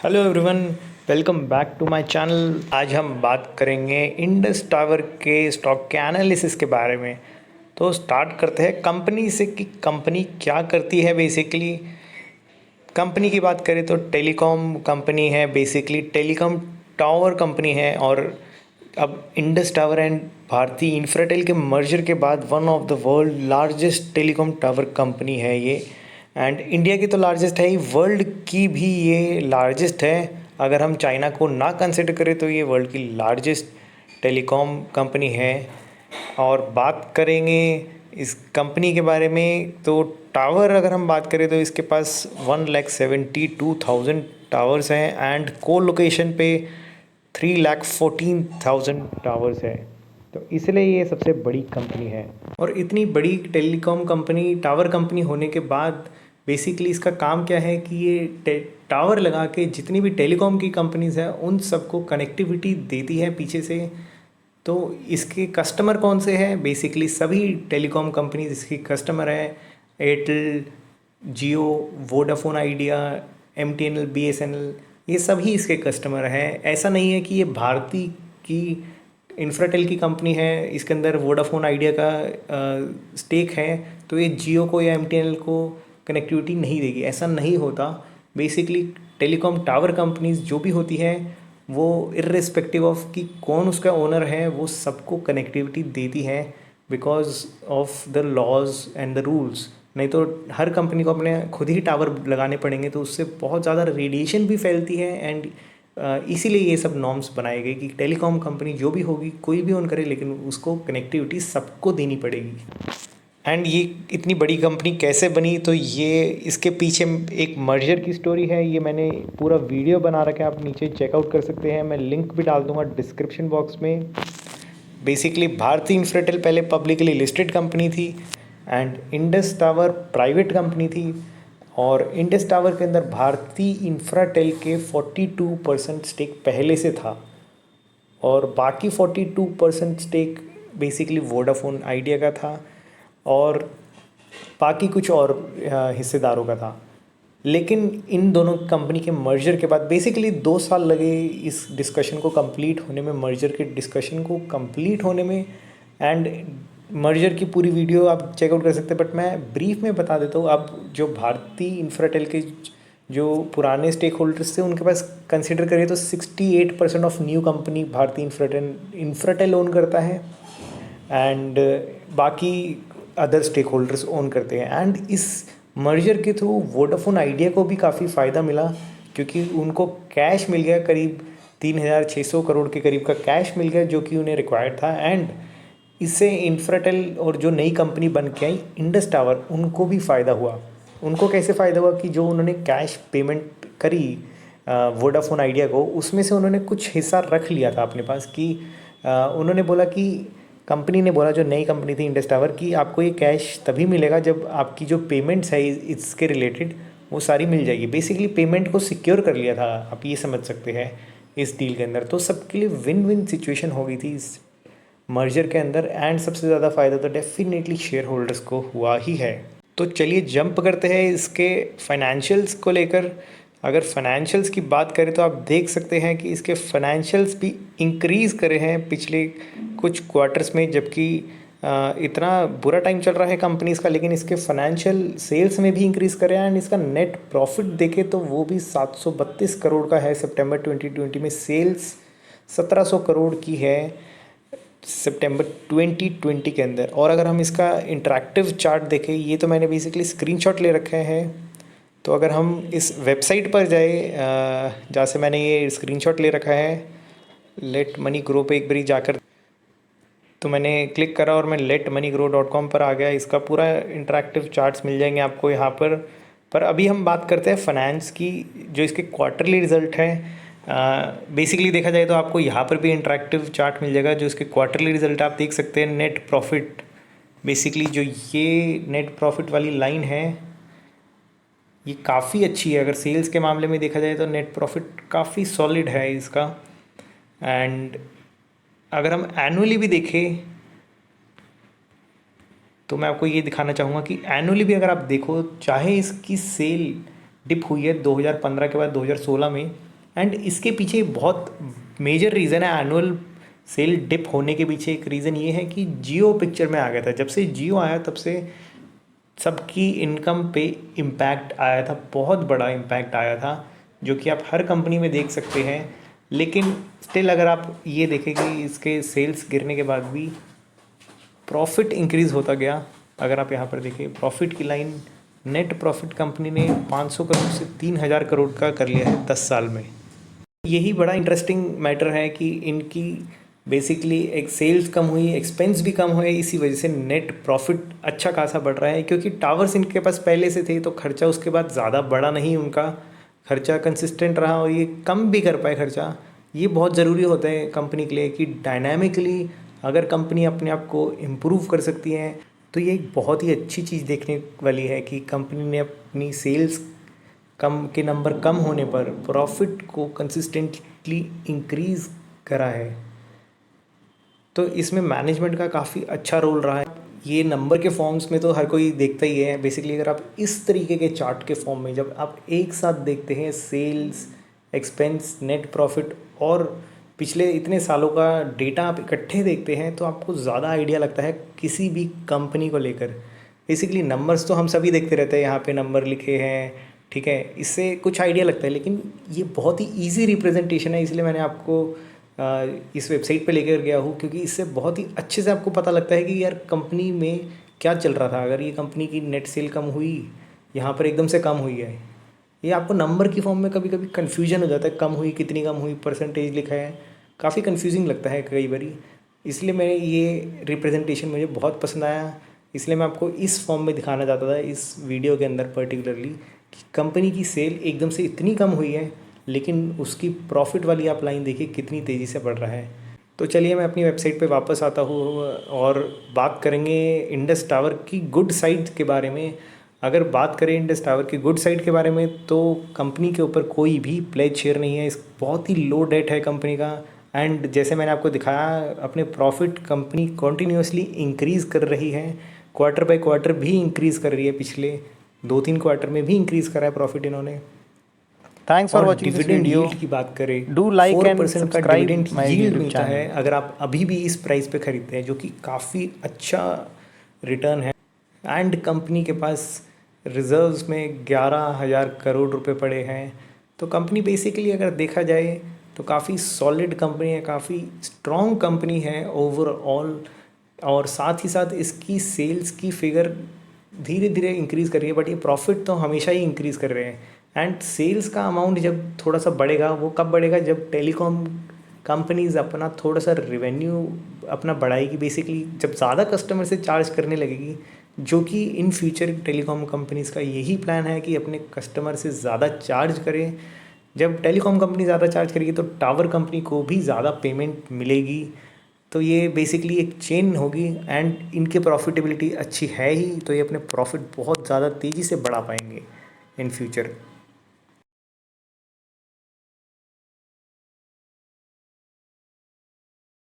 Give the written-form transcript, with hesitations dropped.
Hello everyone, welcome back to my channel. आज हम बात करेंगे इंडस टावर के स्टॉक के एनालिसिस के बारे में। तो स्टार्ट करते हैं कंपनी से कि कंपनी क्या करती है। बेसिकली कंपनी की बात करें तो टेलीकॉम कंपनी है, बेसिकली टेलीकॉम टावर कंपनी है। और अब इंडस टावर एंड भारती इंफ्राटेल के मर्जर के बाद one of the world largest telecom tower company है ये। एंड इंडिया की तो लार्जेस्ट है ही, वर्ल्ड की भी ये लार्जेस्ट है। अगर हम चाइना को ना कंसिडर करें तो ये वर्ल्ड की लार्जेस्ट टेलीकॉम कंपनी है। और बात करेंगे इस कंपनी के बारे में तो टावर अगर हम बात करें तो इसके पास 1,72,000 टावर्स हैं एंड को लोकेशन पे 3,14,000 टावर्स है। तो इसलिए ये सबसे बड़ी कंपनी है। और इतनी बड़ी टेलीकॉम कंपनी, टावर कंपनी होने के बाद बेसिकली इसका काम क्या है कि ये टावर लगा के जितनी भी टेलीकॉम की कंपनीज़ हैं उन सबको कनेक्टिविटी देती है पीछे से। तो इसके कस्टमर कौन से हैं? बेसिकली सभी टेलीकॉम कंपनीज इसकी कस्टमर है। एयरटेल, जियो, वोडाफोन आइडिया, एमटीएनएल, बीएसएनएल, ये सभी इसके कस्टमर हैं। ऐसा नहीं है कि ये भारती की इंफ्राटेल की कंपनी है, इसके अंदर वोडाफोन आइडिया का स्टेक है तो ये जियो को या एमटीएनएल को कनेक्टिविटी नहीं देगी, ऐसा नहीं होता। बेसिकली टेलीकॉम टावर कंपनीज जो भी होती है वो इर्रेस्पेक्टिव ऑफ कि कौन उसका ओनर है वो सबको कनेक्टिविटी देती है because of the laws and the rules. नहीं तो हर कंपनी को अपने खुद ही टावर लगाने पड़ेंगे तो उससे बहुत ज़्यादा रेडिएशन भी फैलती है। एंड इसीलिए ये सब नॉर्म्स बनाए गए कि टेलीकॉम कंपनी जो भी होगी, कोई भी ओन करे, लेकिन उसको कनेक्टिविटी सबको देनी पड़ेगी। एंड ये इतनी बड़ी कंपनी कैसे बनी, तो ये इसके पीछे एक मर्जर की स्टोरी है। ये मैंने पूरा वीडियो बना रखा है, आप नीचे चेकआउट कर सकते हैं, मैं लिंक भी डाल दूंगा डिस्क्रिप्शन बॉक्स में। बेसिकली भारती इंफ्राटेल पहले पब्लिकली लिस्टेड कंपनी थी and Indus tower private company थी। और इंडस टावर के अंदर भारती इंफ्राटेल के 42% स्टेक पहले से था और बाकी 42% स्टेक बेसिकली वोडाफोन आइडिया का था और बाकी कुछ और हिस्सेदारों का था। लेकिन इन दोनों कंपनी के मर्जर के बाद बेसिकली 2 साल लगे इस डिस्कशन को कंप्लीट होने में, मर्जर के डिस्कशन को कंप्लीट होने में। एंड मर्जर की पूरी वीडियो आप चेकआउट कर सकते हैं, बट मैं ब्रीफ में बता देता हूँ। अब जो भारती इंफ्राटेल के जो पुराने स्टेक होल्डर्स थे उनके पास कंसिडर करें तो 68% of new company Bharti Infratel own करता है एंड बाकी अदर स्टेक होल्डर्स ओन करते हैं। एंड इस मर्जर के थ्रू वोडाफोन आइडिया को भी काफ़ी फ़ायदा मिला क्योंकि उनको कैश मिल गया, करीब 3,600 करोड़ के करीब का कैश मिल गया जो कि उन्हें रिक्वायर्ड था। एंड इससे इंफ्राटेल और जो नई कंपनी बन के आई इंडस टावर, उनको भी फ़ायदा हुआ। उनको कैसे फ़ायदा हुआ कि जो उन्होंने कैश पेमेंट करी वोडाफोन आइडिया को, उसमें से उन्होंने कुछ हिस्सा रख लिया था अपने पास कि उन्होंने बोला कि कंपनी ने बोला, जो नई कंपनी थी इंडस टावर की, आपको ये कैश तभी मिलेगा जब आपकी जो पेमेंट्स है इसके रिलेटेड वो सारी मिल जाएगी। बेसिकली पेमेंट को सिक्योर कर लिया था, आप ये समझ सकते हैं इस डील के अंदर। तो सबके लिए विन विन सिचुएशन हो गई थी इस मर्जर के अंदर। एंड सबसे ज़्यादा फ़ायदा तो डेफिनेटली शेयर होल्डर्स को हुआ ही है। तो चलिए जंप करते हैं इसके फाइनेंशियल्स को लेकर। अगर फाइनेंशियल्स की बात करें तो आप देख सकते हैं कि इसके फाइनेंशियल्स भी इंक्रीज़ करे हैं पिछले कुछ क्वार्टर्स में, जबकि इतना बुरा टाइम चल रहा है कंपनीज़ का, लेकिन इसके फाइनेंशियल सेल्स में भी इंक्रीज़ करे हैं। एंड इसका नेट प्रॉफिट देखें तो वो भी 732 करोड़ का है। सितंबर 2020 में सेल्स 1700 करोड़ की है सितंबर 2020 के अंदर। और अगर हम इसका इंटरेक्टिव चार्ट देखें, ये तो मैंने बेसिकली स्क्रीनशॉट ले रखे हैं, तो अगर हम इस वेबसाइट पर जाए जहाँ से मैंने ये स्क्रीनशॉट ले रखा है, लेट मनी ग्रो पे एक बारी जाकर, तो मैंने क्लिक करा और मैं letmoneygrow.com पर आ गया। इसका पूरा इंटरेक्टिव चार्ट्स मिल जाएंगे आपको यहाँ पर अभी हम बात करते हैं फाइनेंस की, जो इसके क्वार्टरली रिजल्ट है। बेसिकली देखा जाए तो आपको यहाँ पर भी इंटरेक्टिव चार्ट मिल जाएगा, जो इसके क्वार्टरली रिजल्ट आप देख सकते हैं। नेट प्रॉफिट, बेसिकली जो ये नेट प्रॉफिट वाली लाइन है ये काफ़ी अच्छी है। अगर सेल्स के मामले में देखा जाए तो नेट प्रॉफिट काफ़ी सॉलिड है इसका। एंड अगर हम एनुअली भी देखें तो मैं आपको ये दिखाना चाहूँगा कि एनुअली भी अगर आप देखो, चाहे इसकी सेल डिप हुई है 2015 के बाद 2016 में, एंड इसके पीछे बहुत मेजर रीज़न है, एनुअल सेल डिप होने के पीछे एक रीज़न ये है कि जियो पिक्चर में आ गया था। जब से जियो आया तब से सबकी इनकम पे इम्पैक्ट आया था, बहुत बड़ा इम्पैक्ट आया था, जो कि आप हर कंपनी में देख सकते हैं। लेकिन स्टिल अगर आप ये देखें कि इसके सेल्स गिरने के बाद भी प्रॉफिट इंक्रीज़ होता गया। अगर आप यहाँ पर देखें प्रॉफिट की लाइन, नेट प्रॉफिट कंपनी ने 500 करोड़ से 3000 करोड़ का कर लिया है 10 साल में। यही बड़ा इंटरेस्टिंग मैटर है कि इनकी बेसिकली एक सेल्स कम हुई, एक्सपेंस भी कम हुए, इसी वजह से नेट प्रॉफिट अच्छा खासा बढ़ रहा है। क्योंकि टावर्स इनके पास पहले से थे तो खर्चा उसके बाद ज़्यादा बढ़ा नहीं, उनका खर्चा कंसिस्टेंट रहा और ये कम भी कर पाए खर्चा। ये बहुत ज़रूरी होता है कंपनी के लिए कि डायनामिकली अगर कंपनी अपने आप को इम्प्रूव कर सकती है तो ये एक बहुत ही अच्छी चीज़ देखने वाली है कि कंपनी ने अपनी सेल्स कम के नंबर कम होने पर प्रॉफिट को कंसिस्टेंटली इंक्रीज़ करा है। तो इसमें मैनेजमेंट का काफ़ी अच्छा रोल रहा है। ये नंबर के फॉर्म्स में तो हर कोई देखता ही है। बेसिकली अगर आप इस तरीके के चार्ट के फॉर्म में जब आप एक साथ देखते हैं सेल्स, एक्सपेंस, नेट प्रॉफिट और पिछले इतने सालों का डेटा आप इकट्ठे देखते हैं तो आपको ज़्यादा आइडिया लगता है किसी भी कंपनी को लेकर। बेसिकली नंबर्स तो हम सभी देखते रहते हैं, यहाँ पे नंबर लिखे हैं, ठीक है, इससे कुछ आइडिया लगता है, लेकिन ये बहुत ही इजी रिप्रेजेंटेशन है। इसलिए मैंने आपको इस वेबसाइट पे लेकर गया हूँ, क्योंकि इससे बहुत ही अच्छे से आपको पता लगता है कि यार कंपनी में क्या चल रहा था। अगर ये कंपनी की नेट सेल कम हुई, यहाँ पर एकदम से कम हुई है, ये आपको नंबर की फॉर्म में कभी कभी कन्फ्यूजन हो जाता है, कम हुई, कितनी कम हुई, परसेंटेज लिखा है, काफ़ी कन्फ्यूजिंग लगता है कई बारी। इसलिए मैंने ये रिप्रेजेंटेशन मुझे बहुत पसंद आया, इसलिए मैं आपको इस फॉर्म में दिखाना चाहता था इस वीडियो के अंदर पर्टिकुलरली कि कंपनी की सेल एकदम से इतनी कम हुई है लेकिन उसकी प्रॉफिट वाली आप लाइन देखिए कितनी तेज़ी से बढ़ रहा है। तो चलिए मैं अपनी वेबसाइट पे वापस आता हूँ और बात करेंगे इंडस टावर की गुड साइड के बारे में। अगर बात करें इंडस टावर की गुड साइड के बारे में तो कंपनी के ऊपर कोई भी प्लेज शेयर नहीं है, इस बहुत ही लो डेट है कंपनी का। एंड जैसे मैंने आपको दिखाया अपने प्रॉफिट कंपनी कॉन्टीन्यूसली इंक्रीज़ कर रही है, क्वार्टर बाय क्वार्टर भी इंक्रीज़ कर रही है, पिछले 2-3 क्वार्टर में भी इंक्रीज़ करा है प्रॉफिट इन्होंने। Thanks for और watching this dividend video. Yield की बात करें, Do like and 4% का subscribe dividend my yield YouTube मिलता है channel. अगर आप अभी भी इस प्राइस पे खरीदते हैं, जो कि काफ़ी अच्छा रिटर्न है। एंड कंपनी के पास रिजर्व्स में 11,000 करोड़ रुपए पड़े हैं। तो कंपनी बेसिकली अगर देखा जाए तो काफ़ी सॉलिड कंपनी है, काफ़ी स्ट्रॉन्ग कंपनी है ओवरऑल। और साथ ही साथ इसकी सेल्स की फिगर धीरे धीरे इंक्रीज़ कर रही है, बट ये प्रॉफिट तो हमेशा ही इंक्रीज़ कर रहे हैं। एंड सेल्स का अमाउंट जब थोड़ा सा बढ़ेगा, वो कब बढ़ेगा, जब टेलीकॉम कंपनीज अपना थोड़ा सा रेवेन्यू अपना बढ़ाएगी। बेसिकली जब ज़्यादा कस्टमर से चार्ज करने लगेगी, जो कि इन फ्यूचर टेलीकॉम कंपनीज़ का यही प्लान है कि अपने कस्टमर से ज़्यादा चार्ज करें। जब टेलीकॉम कंपनी ज़्यादा चार्ज करेगी तो टावर कंपनी को भी ज़्यादा पेमेंट मिलेगी। तो ये बेसिकली एक चेन होगी एंड इनके प्रॉफिटेबिलिटी अच्छी है ही, तो ये अपने प्रॉफिट बहुत ज़्यादा तेज़ी से बढ़ा पाएंगे इन फ्यूचर।